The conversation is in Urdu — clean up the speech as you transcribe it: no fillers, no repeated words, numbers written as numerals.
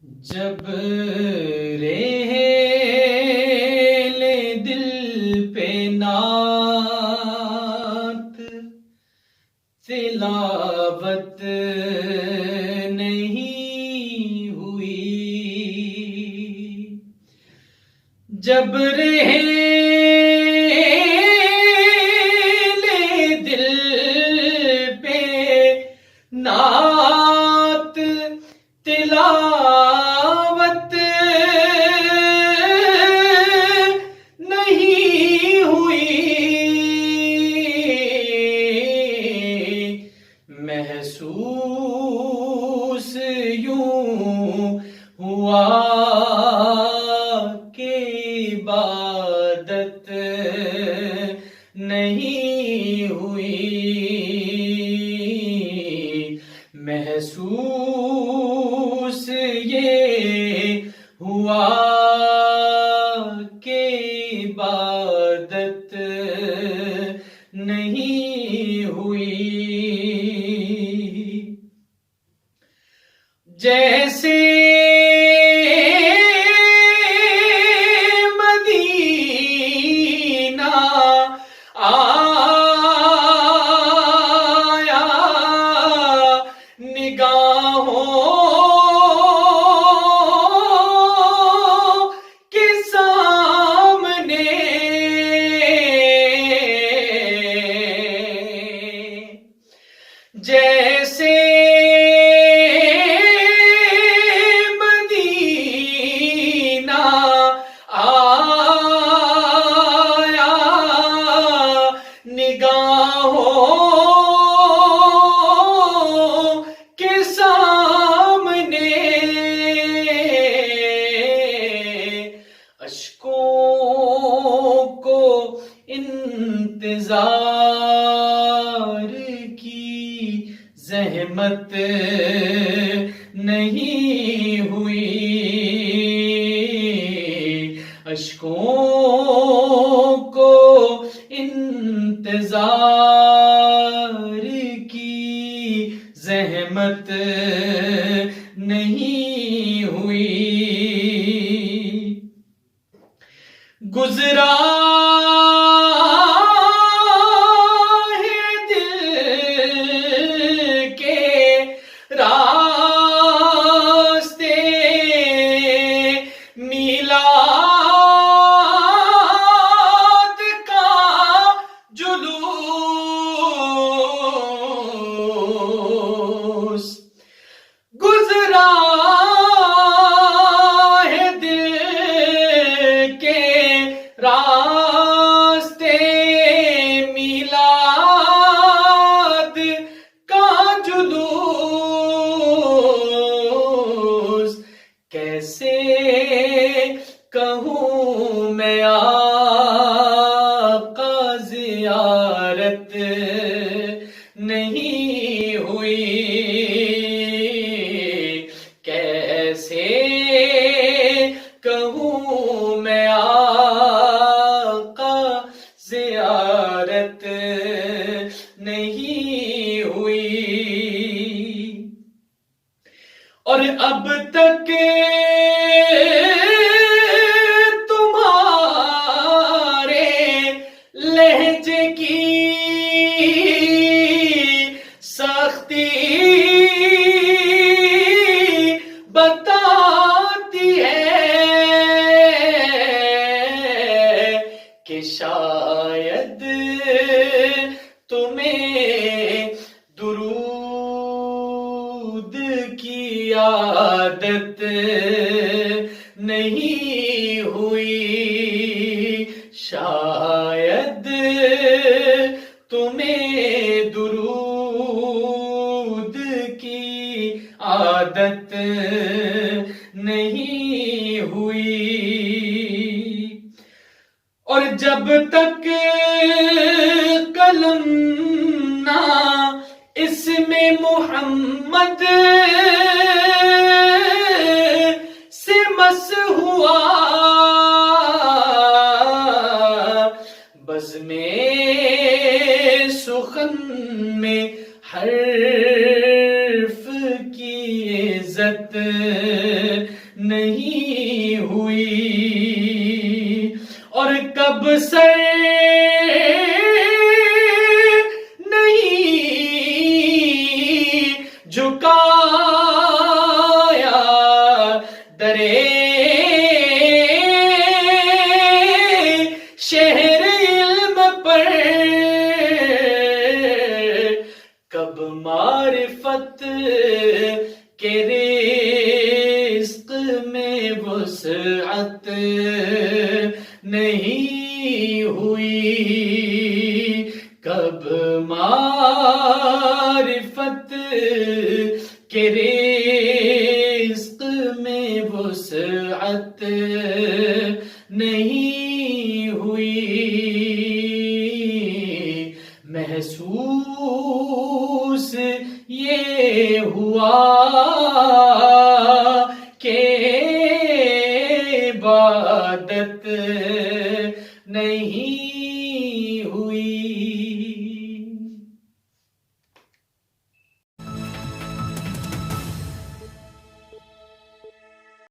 جب ریل دل پہ نعت تلاوت نہیں ہوئی، جب ریل دل پہ نعت تلاوت نہیں ہوئی، محسوس یوں ہوا کہ عبادت نہیں ہوئی، محسوس یہ ہوا کہ عبادت نہیں ہوئی، جیسے مدینہ آیا نگاہوں کے سامنے، جیسے مدینہ آیا نگاہوں کے سامنے، اشکوں کو انتظار کی زحمت نہیں ہوئی، اشکوں کو انتظار کی زحمت نہیں ہوئی، گزرا ہے دل کے راستے میلاد کا جلوس، گزرا ہے دل کے راستے میلاد کا جلوس، کیسے کہوں میں آقا زیارت نہیں ہوئی، کیسے کہوں میں آقا زیارت نہیں ہوئی، اور اب تک تمہارے لہجے کی سختی بتاتی ہے کہ شاید تمہیں درود کی عادت نہیں ہوئی، شاید تمہیں درود کی عادت نہیں ہوئی، اور جب تک قلم نہ اسم محمد سے مس ہوا، بزم سخن میں حرف کی عزت نہیں ہوئی، اور کب سے نہیں جھکایا درے شہر علم پر، کب معرفت کے رزق میں وسعت نہیں ہوئی، کب معرفت کے رزق میں وسعت نہیں ہوئی، محسوس یہ ہوا کہ عبادت نہیں